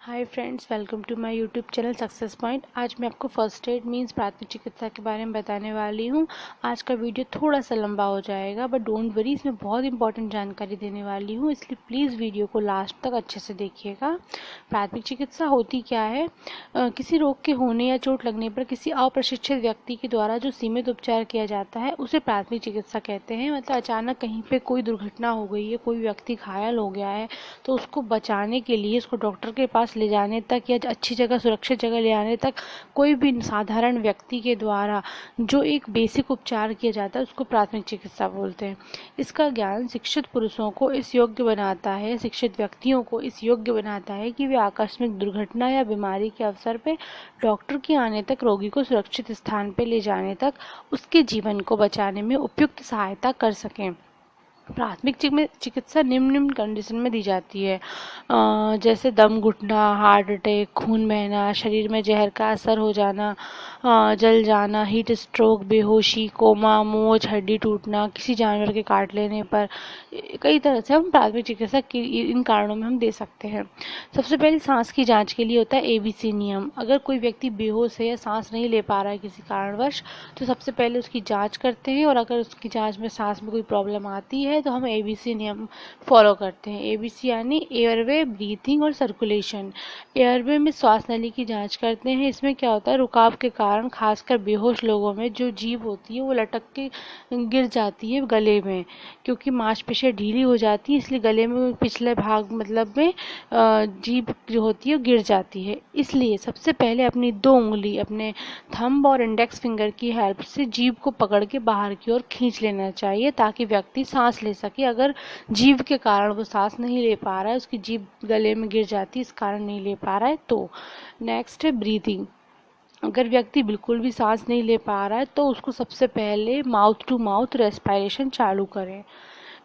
Hi friends, welcome to my YouTube channel success point. आज मैं आपको फर्स्ट एड मींस प्राथमिक चिकित्सा के बारे में बताने वाली हूँ। आज का वीडियो थोड़ा सा लंबा हो जाएगा, बट डोंट वरी, इसमें बहुत इंपॉर्टेंट जानकारी देने वाली हूँ, इसलिए प्लीज़ वीडियो को लास्ट तक अच्छे से देखिएगा। प्राथमिक चिकित्सा होती क्या है? किसी रोग के होने या चोट लगने पर किसी अप्रशिक्षित व्यक्ति के द्वारा जो सीमित उपचार किया जाता है उसे प्राथमिक चिकित्सा कहते हैं। मतलब अचानक कहीं पे कोई दुर्घटना हो गई है, कोई व्यक्ति घायल हो गया है, तो उसको बचाने के लिए उसको डॉक्टर के पास ले जाने तक या अच्छी जगह, सुरक्षित जगह ले आने तक कोई भी साधारण व्यक्ति के द्वारा जो एक बेसिक उपचार किया जाता है उसको प्राथमिक चिकित्सा बोलते हैं। इसका ज्ञान शिक्षित पुरुषों को इस योग्य बनाता है, शिक्षित व्यक्तियों को इस योग्य बनाता है कि वे आकस्मिक दुर्घटना या बीमारी के अवसर पे डॉक्टर के आने तक रोगी को सुरक्षित स्थान पे ले जाने तक उसके जीवन को बचाने में उपयुक्त सहायता कर सकें। प्राथमिक चिकित्सा निम्न कंडीशन में दी जाती है, जैसे दम घुटना, हार्ट अटैक, खून बहना, शरीर में जहर का असर हो जाना, जल जाना, हीट स्ट्रोक, बेहोशी, कोमा, मोच, हड्डी टूटना, किसी जानवर के काट लेने पर। कई तरह से हम प्राथमिक चिकित्सा की इन कारणों में हम दे सकते हैं। सबसे पहले सांस की जांच के लिए होता है ABC नियम। अगर कोई व्यक्ति बेहोश है या सांस नहीं ले पा रहा है किसी कारणवश, तो सबसे पहले उसकी जांच करते हैं, और अगर उसकी जांच में सांस में कोई प्रॉब्लम आती है तो हम ABC नियम फॉलो करते हैं। ABC यानी एयरवे, ब्रीथिंग और सर्कुलेशन। एयरवे में श्वास नली की जांच करते हैं। इसमें क्या होता है, रुकाव के कारण खासकर बेहोश लोगों में जो जीभ होती है वो लटक के गिर जाती है गले में, क्योंकि मांसपेशियां ढीली हो जाती है, इसलिए गले में पिछले भाग मतलब में जीभ जो होती है वो गिर जाती है। इसलिए सबसे पहले अपनी 2 उंगली अपने थंब और इंडेक्स फिंगर की हेल्प से जीभ को पकड़ के बाहर की ओर खींच लेना चाहिए, ताकि व्यक्ति सांस ले सके। अगर जीभ के कारण वो सांस नहीं ले पा रहा है, उसकी जीभ गले में गिर जाती है, इस कारण नहीं ले पा रहा है, तो नेक्स्ट है ब्रीथिंग। अगर व्यक्ति बिल्कुल भी सांस नहीं ले पा रहा है तो उसको सबसे पहले माउथ टू माउथ रेस्पिरेशन चालू करें।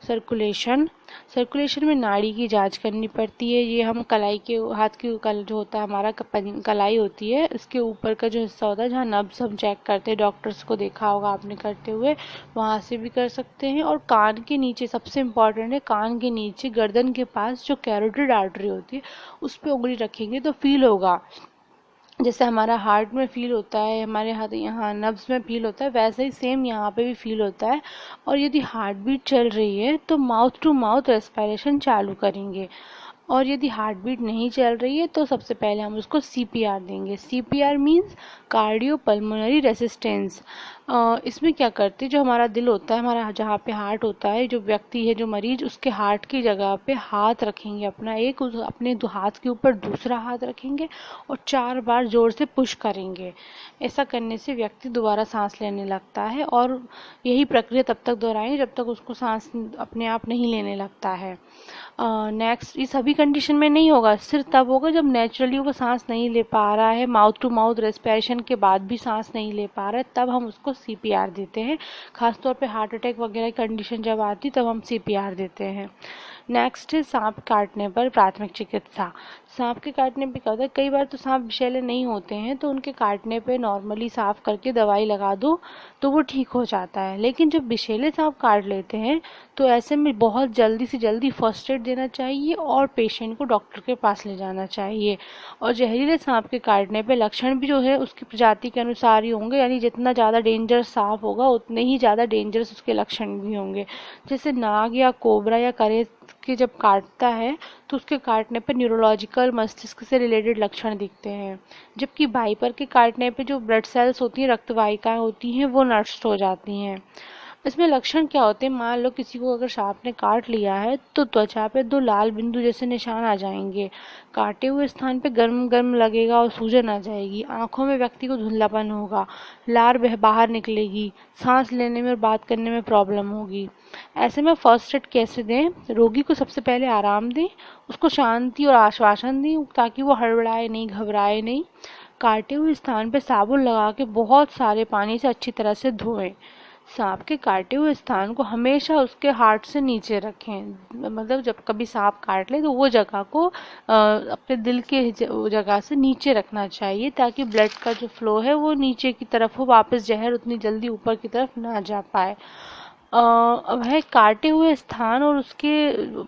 सर्कुलेशन में नाड़ी की जांच करनी पड़ती है। ये हम कलाई के हाथ की जो होता है हमारा कलाई होती है, इसके ऊपर का जो हिस्सा होता है जहाँ नब्ज हम चेक करते हैं, डॉक्टर्स को देखा होगा आपने करते हुए, वहाँ से भी कर सकते हैं। और कान के नीचे सबसे इम्पॉर्टेंट है, कान के नीचे गर्दन के पास जो कैरोटिड आर्टरी होती है उस पर उंगली रखेंगे तो फील होगा, जैसे हमारा हार्ट में फील होता है, हमारे हाथ यहाँ नब्स में फील होता है, वैसे ही सेम यहाँ पे भी फील होता है। और यदि हार्ट बीट चल रही है तो माउथ टू माउथ रेस्पिरेशन चालू करेंगे, और यदि हार्ट बीट नहीं चल रही है तो सबसे पहले हम उसको CPR देंगे। CPR means cardio pulmonary resistance. इसमें क्या करते हैं, जो हमारा दिल होता है, हमारा जहाँ पे हार्ट होता है, जो व्यक्ति है, जो मरीज, उसके हार्ट की जगह पे हाथ रखेंगे अपना एक, उस अपने हाथ के ऊपर दूसरा हाथ रखेंगे और 4 बार जोर से पुश करेंगे। ऐसा करने से व्यक्ति दोबारा सांस लेने लगता है, और यही प्रक्रिया तब तक दोहराएं जब तक उसको सांस अपने आप नहीं लेने लगता है। नेक्स्ट, ये सभी कंडीशन में नहीं होगा, सिर्फ तब होगा जब नेचुरली वो सांस नहीं ले पा रहा है, माउथ टू माउथ रेस्पिरेशन के बाद भी सांस नहीं ले पा रहा है, तब हम उसको CPR देते हैं। खासतौर पे हार्ट अटैक वगैरह की कंडीशन जब आती तब हम CPR देते हैं। नेक्स्ट है सांप काटने पर प्राथमिक चिकित्सा। सांप के काटने पे क्या होता है, कई बार तो सांप विषैले नहीं होते हैं, तो उनके काटने पे नॉर्मली साफ करके दवाई लगा दो तो वो ठीक हो जाता है। लेकिन जब विषैले सांप काट लेते हैं तो ऐसे में बहुत जल्दी से जल्दी फर्स्ट एड देना चाहिए और पेशेंट को डॉक्टर के पास ले जाना चाहिए। और जहरीले सांप के काटने पे लक्षण भी जो है उसकी प्रजाति के अनुसार ही होंगे, यानी जितना ज़्यादा डेंजरस सांप होगा उतने ही ज़्यादा डेंजरस उसके लक्षण भी होंगे। जैसे नाग या कोबरा या करे के जब काटता है तो उसके काटने पर न्यूरोलॉजिकल, मस्तिष्क से रिलेटेड लक्षण दिखते हैं, जबकि वाइपर के काटने पे जो ब्लड सेल्स होती हैं, रक्तवाहिकाएं होती हैं, वो नष्ट हो जाती हैं। इसमें लक्षण क्या होते हैं, मान लो किसी को अगर सांप ने काट लिया है तो त्वचा पे 2 लाल बिंदु जैसे निशान आ जाएंगे, काटे हुए स्थान पे गर्म गर्म लगेगा और सूजन आ जाएगी, आंखों में व्यक्ति को धुंधलापन होगा, लार बाहर निकलेगी, सांस लेने में और बात करने में प्रॉब्लम होगी। ऐसे में फर्स्ट एड कैसे दें? रोगी को सबसे पहले आराम दें, उसको शांति और आश्वासन दें ताकि वो हड़बड़ाए नहीं, घबराए नहीं। काटे हुए स्थान पे साबुन लगा के बहुत सारे पानी से अच्छी तरह से धोएं। सांप के काटे हुए स्थान को हमेशा उसके हार्ट से नीचे रखें, मतलब जब कभी सांप काट ले तो वो जगह को अपने दिल के जगह से नीचे रखना चाहिए, ताकि ब्लड का जो फ्लो है वो नीचे की तरफ हो, वापस जहर उतनी जल्दी ऊपर की तरफ ना जा पाए। वह काटे हुए स्थान और उसके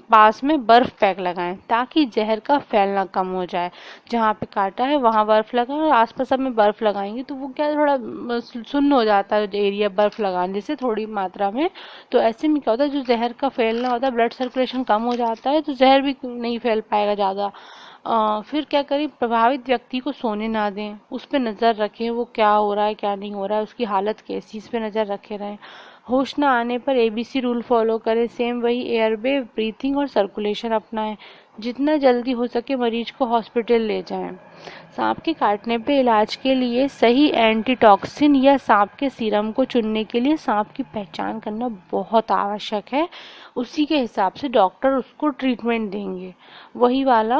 पास में बर्फ पैक लगाएं ताकि जहर का फैलना कम हो जाए। जहाँ पे काटा है वहाँ बर्फ लगाएं और आसपास सब में बर्फ लगाएंगे तो वो क्या थोड़ा सुन्न हो जाता है एरिया बर्फ लगाने से थोड़ी मात्रा में। तो ऐसे में क्या होता है जो जहर का फैलना होता है ब्लड सर्कुलेशन कम हो जाता है तो जहर भी नहीं फैल पाएगा ज़्यादा। फिर क्या करें, प्रभावित व्यक्ति को सोने ना दें, उस पर नज़र रखें वो क्या हो रहा है क्या नहीं हो रहा है, उसकी हालत कैसी, इस पर नज़र रखे रहें। होश ना आने पर एबीसी रूल फॉलो करें, सेम वही एयरवे, ब्रीथिंग और सर्कुलेशन अपनाएं। जितना जल्दी हो सके मरीज को हॉस्पिटल ले जाएं। सांप के काटने पे इलाज के लिए सही एंटीटॉक्सिन या सांप के सीरम को चुनने के लिए सांप की पहचान करना बहुत आवश्यक है। उसी के हिसाब से डॉक्टर उसको ट्रीटमेंट देंगे, वही वाला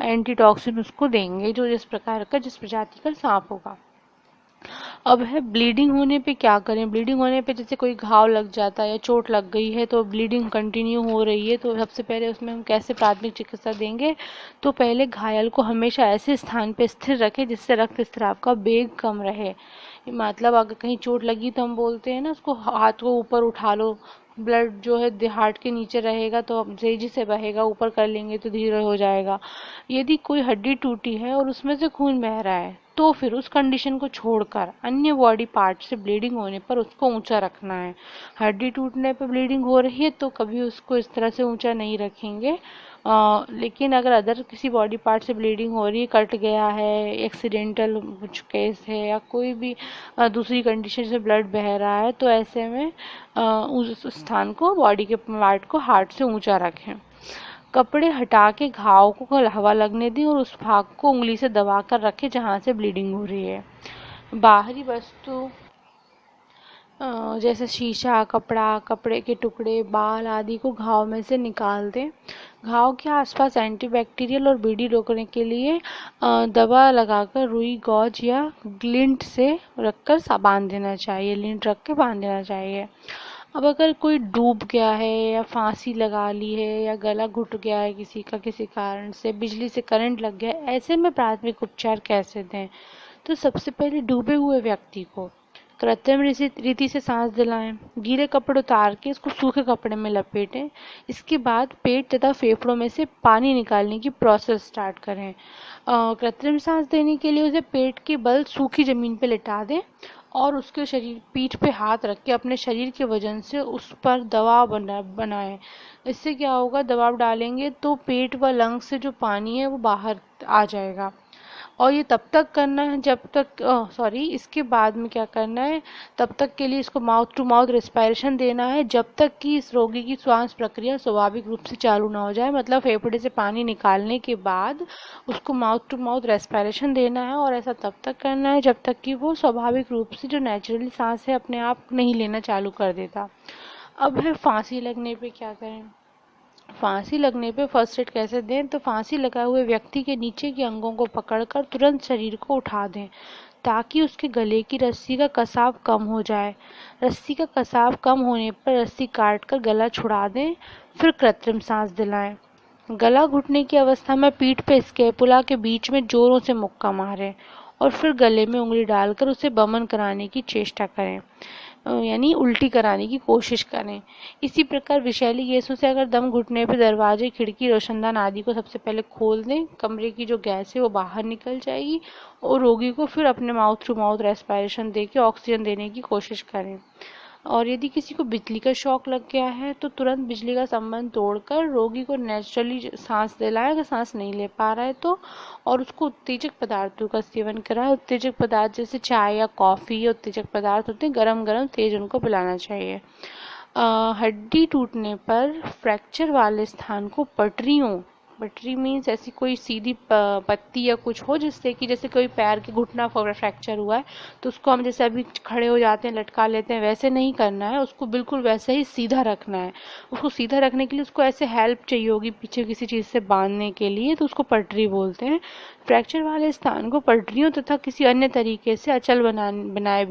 एंटीटॉक्सिन उसको देंगे जो जिस प्रकार का जिस प्रजाति का सांप होगा। अब है ब्लीडिंग होने पे क्या करें। ब्लीडिंग होने पे जैसे कोई घाव लग जाता है या चोट लग गई है तो ब्लीडिंग कंटिन्यू हो रही है तो सबसे पहले उसमें हम कैसे प्राथमिक चिकित्सा देंगे। तो पहले घायल को हमेशा ऐसे स्थान पे स्थिर रखें जिससे रक्त स्राव का वेग कम रहे। मतलब अगर कहीं चोट लगी तो हम बोलते हैं ना उसको हाथ को ऊपर उठा लो, ब्लड जो है हार्ट के नीचे रहेगा तो तेजी से बहेगा, ऊपर कर लेंगे तो धीरे हो जाएगा। यदि कोई हड्डी टूटी है और उसमें से खून बह रहा है तो फिर उस कंडीशन को छोड़कर अन्य बॉडी पार्ट से ब्लीडिंग होने पर उसको ऊंचा रखना है। हड्डी टूटने पर ब्लीडिंग हो रही है तो कभी उसको इस तरह से ऊंचा नहीं रखेंगे। लेकिन अगर अदर किसी बॉडी पार्ट से ब्लीडिंग हो रही है, कट गया है, एक्सीडेंटल कुछ केस है या कोई भी दूसरी कंडीशन से ब्लड बह रहा है तो ऐसे में उस स्थान को बॉडी के पार्ट को हार्ट से ऊंचा रखें। कपड़े हटा के घाव को हवा लगने दें और उस भाग को उंगली से दबा कर रखें जहाँ से ब्लीडिंग हो रही है। बाहरी वस्तु जैसे शीशा, कपड़ा, कपड़े के टुकड़े, बाल आदि को घाव में से निकाल दें। घाव के आसपास एंटीबैक्टीरियल और बीडी रोकने के लिए दवा लगाकर रुई गौज या लिंट से रखकर बांध देना चाहिए, लिंट रख के बांध देना चाहिए। अब अगर कोई डूब गया है या फांसी लगा ली है या गला घुट गया है किसी का किसी कारण से, बिजली से करंट लग गया है, ऐसे में प्राथमिक उपचार कैसे दें। तो सबसे पहले डूबे हुए व्यक्ति को कृत्रिम रीति से सांस दिलाएं। गीले कपड़े उतार के इसको सूखे कपड़े में लपेटें। इसके बाद पेट तथा फेफड़ों में से पानी निकालने की प्रोसेस स्टार्ट करें। कृत्रिम सांस देने के लिए उसे पेट के बल सूखी जमीन पर लिटा दें और उसके शरीर पीठ पे हाथ रख के अपने शरीर के वजन से उस पर दबाव बनाएं। इससे क्या होगा, दबाव डालेंगे तो पेट व लंग्स से जो पानी है वो बाहर आ जाएगा। और ये तब तक करना है जब तक इसके बाद में क्या करना है, तब तक के लिए इसको माउथ टू माउथ रेस्पिरेशन देना है जब तक कि इस रोगी की श्वास प्रक्रिया स्वाभाविक रूप से चालू ना हो जाए। मतलब फेफड़े से पानी निकालने के बाद उसको माउथ टू माउथ रेस्पिरेशन देना है और ऐसा तब तक करना है जब तक कि वो स्वाभाविक रूप से जो नेचुरली सांस है अपने आप नहीं लेना चालू कर देता। अब है फांसी लगने पे क्या करें। फांसी लगने पे फर्स्ट एड कैसे दें। तो फांसी लगाए हुए व्यक्ति के नीचे के अंगों को पकड़कर तुरंत शरीर को उठा दें ताकि उसके गले की रस्सी का कसाव कम हो जाए। रस्सी का कसाव कम होने पर रस्सी काटकर गला छुड़ा दें, फिर कृत्रिम सांस दिलाएं। गला घुटने की अवस्था में पीठ पे स्कैपुला के बीच में जोरों से मुक्का मारें और फिर गले में उंगली डालकर उसे बमन कराने की चेष्टा करें, यानी उल्टी कराने की कोशिश करें। इसी प्रकार विषैली गैसों से अगर दम घुटने पर दरवाजे, खिड़की, रोशनदान आदि को सबसे पहले खोल दें। कमरे की जो गैस है वो बाहर निकल जाएगी और रोगी को फिर अपने माउथ टू माउथ रेस्पिरेशन देके ऑक्सीजन देने की कोशिश करें। और यदि किसी को बिजली का शॉक लग गया है तो तुरंत बिजली का संबंध तोड़कर रोगी को नेचुरली सांस दिलाएं अगर सांस नहीं ले पा रहा है तो, और उसको उत्तेजक पदार्थों का सेवन कराएं। उत्तेजक पदार्थ जैसे चाय या कॉफ़ी या उत्तेजक पदार्थ होते हैं, गरम गरम तेज उनको पिलाना चाहिए। हड्डी टूटने पर फ्रैक्चर वाले स्थान को पटरी मीन्स ऐसी कोई सीधी पत्ती या कुछ हो जिससे कि जैसे कोई पैर के घुटना फ्रैक्चर हुआ है तो उसको हम जैसे अभी खड़े हो जाते हैं लटका लेते हैं वैसे नहीं करना है, उसको बिल्कुल वैसे ही सीधा रखना है। उसको सीधा रखने के लिए उसको ऐसे हेल्प चाहिए होगी पीछे किसी चीज़ से बांधने के लिए, तो उसको पटरी बोलते हैं। फ्रैक्चर वाले स्थान को पटरियों तथा किसी अन्य तरीके से अचल बनाए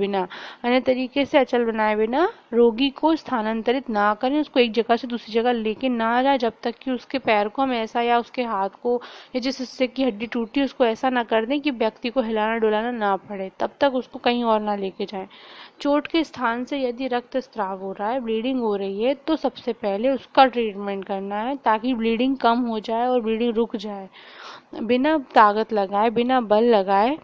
बिना रोगी को स्थानांतरित ना करें। उसको एक जगह से दूसरी जगह लेके ना जाए जब तक कि उसके पैर को हम ऐसा या उसके हाथ को या जिस हिस्से की हड्डी टूटी उसको ऐसा ना कर दें कि व्यक्ति को हिलाना डुलाना ना पड़े, तब तक उसको कहीं और ना लेके जाएं। चोट के स्थान से यदि रक्तस्राव हो रहा है, ब्लीडिंग हो रही है, तो सबसे पहले उसका ट्रीटमेंट करना है ताकि ब्लीडिंग कम हो जाए और ब्लीडिंग रुक जाए। बिना ताकत लगाए, बिना बल लगाए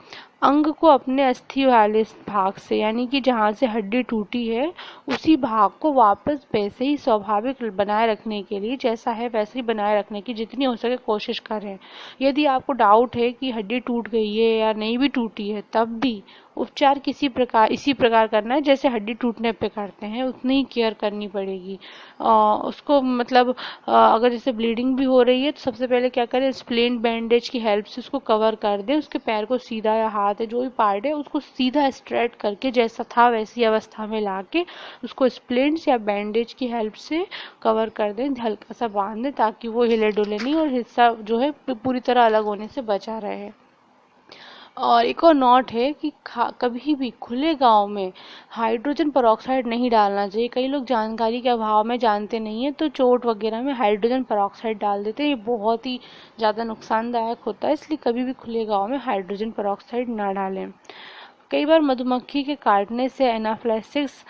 अंग को अपने अस्थि वाले भाग से, यानी कि जहाँ से हड्डी टूटी है उसी भाग को वापस वैसे ही स्वाभाविक बनाए रखने के लिए, जैसा है वैसे ही बनाए रखने की जितनी हो सके कोशिश करें। यदि आपको डाउट है कि हड्डी टूट गई है या नहीं भी टूटी है, तब भी उपचार इसी प्रकार करना है जैसे हड्डी टूटने पे करते हैं, उतनी ही केयर करनी पड़ेगी। उसको मतलब अगर जैसे ब्लीडिंग भी हो रही है तो सबसे पहले क्या करें, स्प्लिंट बैंडेज की हेल्प से उसको कवर कर दें। उसके पैर को सीधा, या हाथ है जो भी पार्ट है उसको सीधा स्ट्रेट करके जैसा था वैसी अवस्था में लाके उसको स्प्लिंट्स या बैंडेज की हेल्प से कवर कर दें, हल्का सा बांध दें ताकि वो हिले डुले नहीं और हिस्सा जो है पूरी तरह अलग होने से बचा रहे। और एक और नोट है कि कभी भी खुले गांव में हाइड्रोजन परऑक्साइड नहीं डालना चाहिए। कई लोग जानकारी के अभाव में जानते नहीं है तो चोट वगैरह में हाइड्रोजन परऑक्साइड डाल देते हैं। ये बहुत ही ज़्यादा नुकसानदायक होता है, इसलिए कभी भी खुले गांव में हाइड्रोजन परऑक्साइड ना डालें। कई बार मधुमक्खी के काटने से एनाफ्लेक्सिस,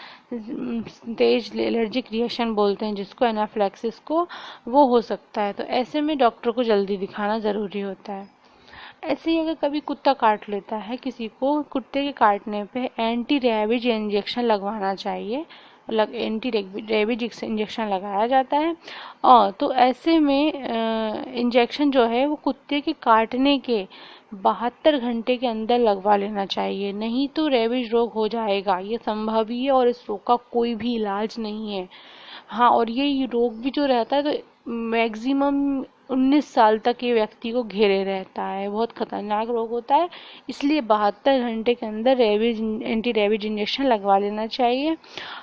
तेज एलर्जिक रिएक्शन बोलते हैं जिसको, एनाफ्लेक्सिस को, वो हो सकता है। तो ऐसे में डॉक्टर को जल्दी दिखाना ज़रूरी होता है। ऐसे ही अगर कभी कुत्ता काट लेता है किसी को, कुत्ते के काटने पे एंटी रेबीज इंजेक्शन लगवाना चाहिए। एंटी रेबीज इंजेक्शन लगाया जाता है। और तो ऐसे में इंजेक्शन जो है वो कुत्ते के काटने के 72 घंटे के अंदर लगवा लेना चाहिए, नहीं तो रेबीज रोग हो जाएगा। ये संभव ही है और इस रोग का कोई भी इलाज नहीं है। हाँ, और ये रोग भी जो रहता है तो मैक्सिमम 19 साल तक ये व्यक्ति को घेरे रहता है, बहुत खतरनाक रोग होता है। इसलिए 72 घंटे के अंदर एंटी रेबीज इंजेक्शन लगवा लेना चाहिए।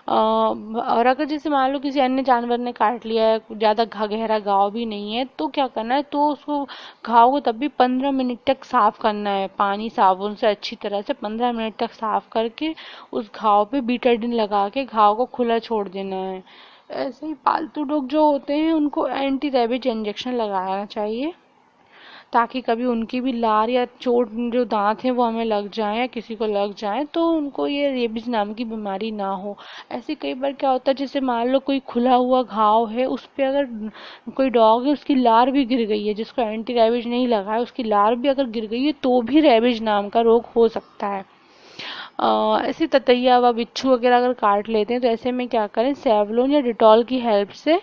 और अगर जैसे मान लो किसी अन्य जानवर ने काट लिया है, ज़्यादा गहरा घाव भी नहीं है, तो क्या करना है, तो उसको घाव को तब भी 15 मिनट तक साफ करना है, पानी साबुन से अच्छी तरह से 15 मिनट तक साफ करके उस घाव पे बीटाडिन लगा के घाव को खुला छोड़ देना है। ऐसे ही पालतू डॉग जो होते हैं उनको एंटी रेबीज इंजेक्शन लगाना चाहिए ताकि कभी उनकी भी लार या चोट, जो दांत हैं वो हमें लग जाए या किसी को लग जाए तो उनको ये रेबीज नाम की बीमारी ना हो। ऐसे कई बार क्या होता है, जैसे मान लो कोई खुला हुआ घाव है, उस पर अगर कोई डॉग है उसकी लार भी गिर गई है, जिसको एंटी रेबीज नहीं लगा है उसकी लार भी अगर गिर गई है तो भी रेबीज नाम का रोग हो सकता है। ऐसे ततैया व बिच्छू वगैरह अगर काट लेते हैं तो ऐसे में क्या करें, सेवलोन या डिटॉल की हेल्प से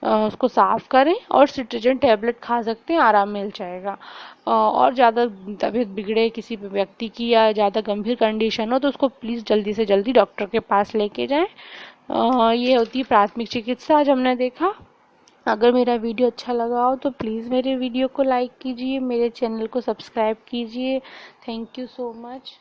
उसको साफ करें और सिट्रिजिन टैबलेट खा सकते हैं, आराम मिल जाएगा। और ज़्यादा तबीयत बिगड़े किसी व्यक्ति की या ज़्यादा गंभीर कंडीशन हो तो उसको प्लीज़ जल्दी से जल्दी डॉक्टर के पास लेके जाएं। ये होती है प्राथमिक चिकित्सा, आज हमने देखा। अगर मेरा वीडियो अच्छा लगा हो तो प्लीज़ मेरे वीडियो को लाइक कीजिए, मेरे चैनल को सब्सक्राइब कीजिए। Thank you so much.